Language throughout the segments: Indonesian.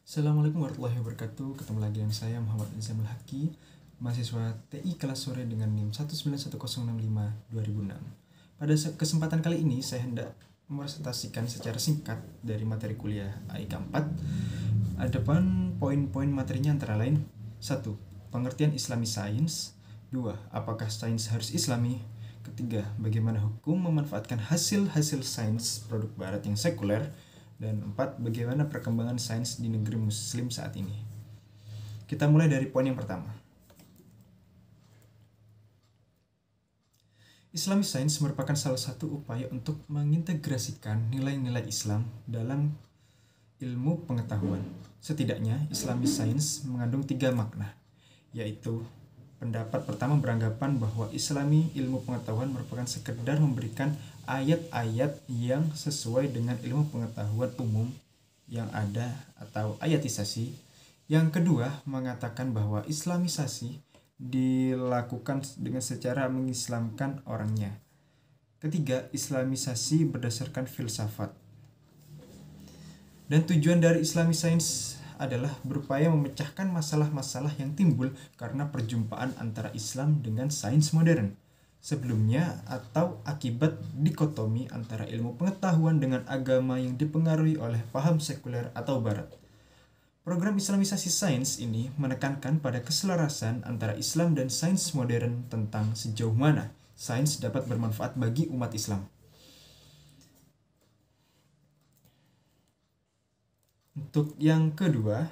Assalamualaikum warahmatullahi wabarakatuh. Ketemu lagi dengan saya Muhammad Nizamul Haki, mahasiswa TI kelas sore dengan NIM 1911065-2006. Pada kesempatan kali ini saya hendak mepresentasikan secara singkat dari materi kuliah AIK 4. Adapun poin-poin materinya antara lain: 1. Pengertian Islami Sains. 2. Apakah sains harus Islami? Ketiga, bagaimana hukum memanfaatkan hasil-hasil sains produk barat yang sekuler? Dan 4. Bagaimana perkembangan sains di negeri muslim saat ini. Kita mulai dari poin yang pertama. Islamic Science merupakan salah satu upaya untuk mengintegrasikan nilai-nilai Islam dalam ilmu pengetahuan. Setidaknya, Islamic Science mengandung 3 makna, yaitu pendapat pertama beranggapan bahwa Islami ilmu pengetahuan merupakan sekedar memberikan ayat-ayat yang sesuai dengan ilmu pengetahuan umum yang ada atau ayatisasi. Yang kedua, mengatakan bahwa Islamisasi dilakukan dengan secara mengislamkan orangnya. Ketiga, Islamisasi berdasarkan filsafat. Dan tujuan dari Islamic Science adalah berupaya memecahkan masalah-masalah yang timbul karena perjumpaan antara Islam dengan sains modern sebelumnya atau akibat dikotomi antara ilmu pengetahuan dengan agama yang dipengaruhi oleh paham sekuler atau barat. Program Islamisasi sains ini menekankan pada keselarasan antara Islam dan sains modern tentang sejauh mana sains dapat bermanfaat bagi umat Islam. Untuk yang kedua,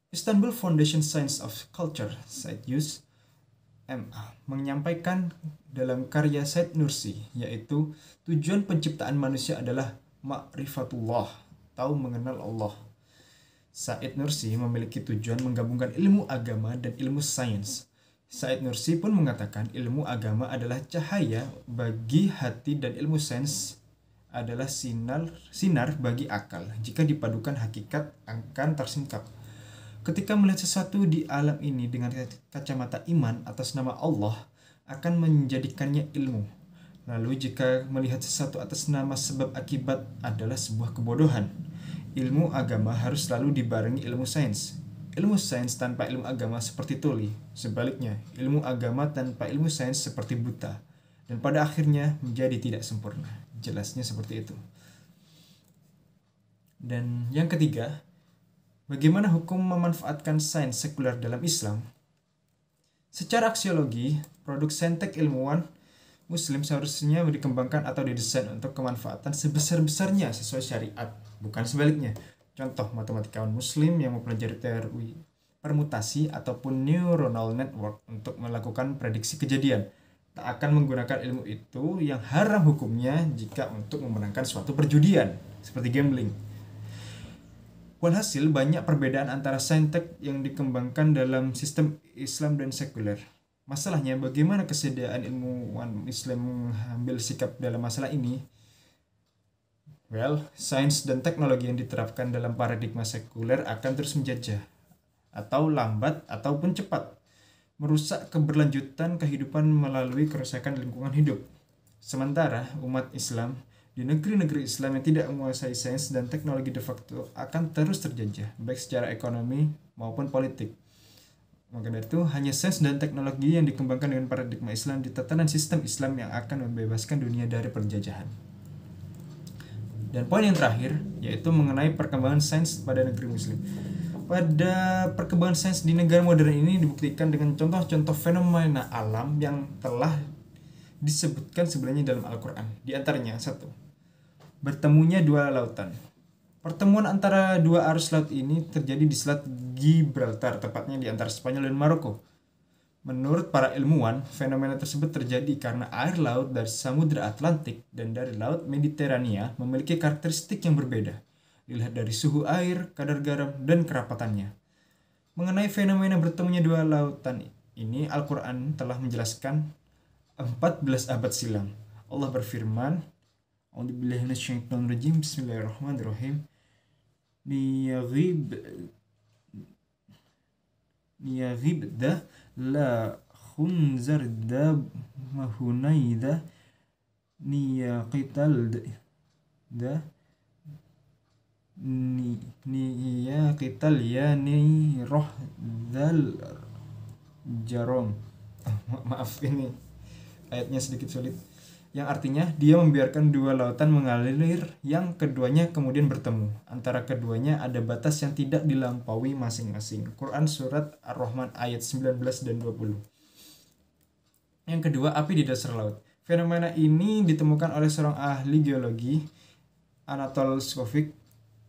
Istanbul Foundation Science of Culture, Said MA, menyampaikan dalam karya Said Nursi, yaitu tujuan penciptaan manusia adalah ma'rifatullah, tahu mengenal Allah. Said Nursi memiliki tujuan menggabungkan ilmu agama dan ilmu sains. Said Nursi pun mengatakan ilmu agama adalah cahaya bagi hati dan ilmu sains adalah sinar bagi akal. Jika dipadukan, hakikat akan tersingkap. Ketika melihat sesuatu di alam ini dengan kacamata iman atas nama Allah, akan menjadikannya ilmu. Lalu jika melihat sesuatu atas nama sebab akibat adalah sebuah kebodohan. Ilmu agama harus selalu dibarengi ilmu sains. Ilmu sains tanpa ilmu agama seperti tuli. Sebaliknya, ilmu agama tanpa ilmu sains seperti buta. Dan pada akhirnya menjadi tidak sempurna. Jelasnya seperti itu. Dan yang ketiga, bagaimana hukum memanfaatkan sains sekuler dalam Islam? Secara aksiologi, produk saintek ilmuwan Muslim seharusnya dikembangkan atau didesain untuk kemanfaatan sebesar-besarnya sesuai syariat, bukan sebaliknya. Contoh, matematikawan Muslim yang mempelajari teori permutasi ataupun neuronal network untuk melakukan prediksi kejadian tak akan menggunakan ilmu itu yang haram hukumnya jika untuk memenangkan suatu perjudian, seperti gambling. Walhasil, banyak perbedaan antara saintek yang dikembangkan dalam sistem Islam dan sekuler. Masalahnya, bagaimana kesediaan ilmuwan Islam mengambil sikap dalam masalah ini? Sains dan teknologi yang diterapkan dalam paradigma sekuler akan terus menjajah, atau lambat ataupun cepat, merusak keberlanjutan kehidupan melalui kerusakan lingkungan hidup. Sementara umat Islam di negeri-negeri Islam yang tidak menguasai sains dan teknologi de facto akan terus terjajah, baik secara ekonomi maupun politik. Maka dari itu, hanya sains dan teknologi yang dikembangkan dengan paradigma Islam di tatanan sistem Islam yang akan membebaskan dunia dari penjajahan. Dan poin yang terakhir, yaitu mengenai perkembangan sains pada negeri Muslim. Pada perkembangan sains di negara modern ini dibuktikan dengan contoh-contoh fenomena alam yang telah disebutkan sebelumnya dalam Al-Quran. Di antaranya, 1. Bertemunya dua lautan. Pertemuan antara dua arus laut ini terjadi di Selat Gibraltar, tepatnya di antara Spanyol dan Maroko. Menurut para ilmuwan, fenomena tersebut terjadi karena air laut dari Samudra Atlantik dan dari Laut Mediterania memiliki karakteristik yang berbeda. Dilihat dari suhu air, kadar garam, dan kerapatannya. Mengenai fenomena bertemunya dua lautan ini, Al-Quran telah menjelaskan 14 abad silam. Allah berfirman, A'udzubillahi minasyaitonirrajim, Bismillahirrahmanirrahim. Niyagibda la khunzarda mahunayda niyaqital da niyagibda qital yani roh dal jarong. Maaf, ini ayatnya sedikit sulit. Yang artinya dia membiarkan dua lautan mengalir yang keduanya kemudian bertemu. Antara keduanya ada batas yang tidak dilampaui masing-masing. Quran Surat Ar-Rahman ayat 19 dan 20. Yang kedua, api di dasar laut. Fenomena ini ditemukan oleh seorang ahli geologi, Anatol Skopik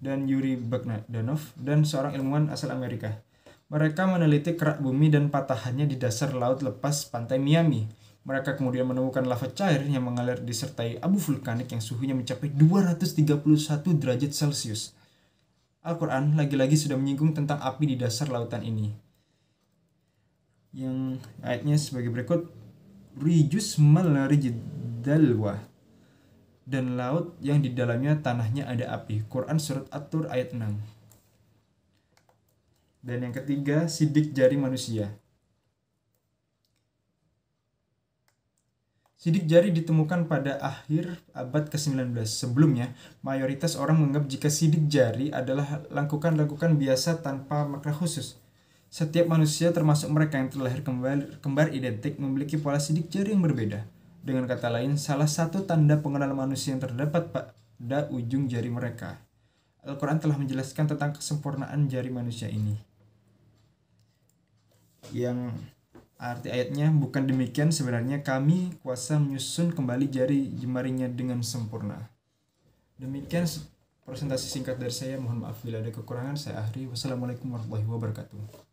dan Yuri Bogdanov, dan seorang ilmuwan asal Amerika. Mereka meneliti kerak bumi dan patahannya di dasar laut lepas pantai Miami. Mereka kemudian menemukan lava cair yang mengalir disertai abu vulkanik yang suhunya mencapai 231 derajat Celcius. Al-Quran lagi-lagi sudah menyinggung tentang api di dasar lautan ini. Yang ayatnya sebagai berikut. Rijus dalwa, dan laut yang di dalamnya tanahnya ada api. Quran Surat At-Tur ayat 6. Dan yang ketiga, sidik jari manusia. Sidik jari ditemukan pada akhir abad ke-19. Sebelumnya, mayoritas orang menganggap jika sidik jari adalah lengkukan-lengkukan biasa tanpa makna khusus. Setiap manusia, termasuk mereka yang terlahir kembar identik, memiliki pola sidik jari yang berbeda. Dengan kata lain, salah satu tanda pengenal manusia yang terdapat pada ujung jari mereka. Al-Quran telah menjelaskan tentang kesempurnaan jari manusia ini. Yang arti ayatnya, bukan demikian, sebenarnya kami kuasa menyusun kembali jari jemarinya dengan sempurna. Demikian presentasi singkat dari saya. Mohon maaf bila ada kekurangan. Saya akhiri. Wassalamualaikum warahmatullahi wabarakatuh.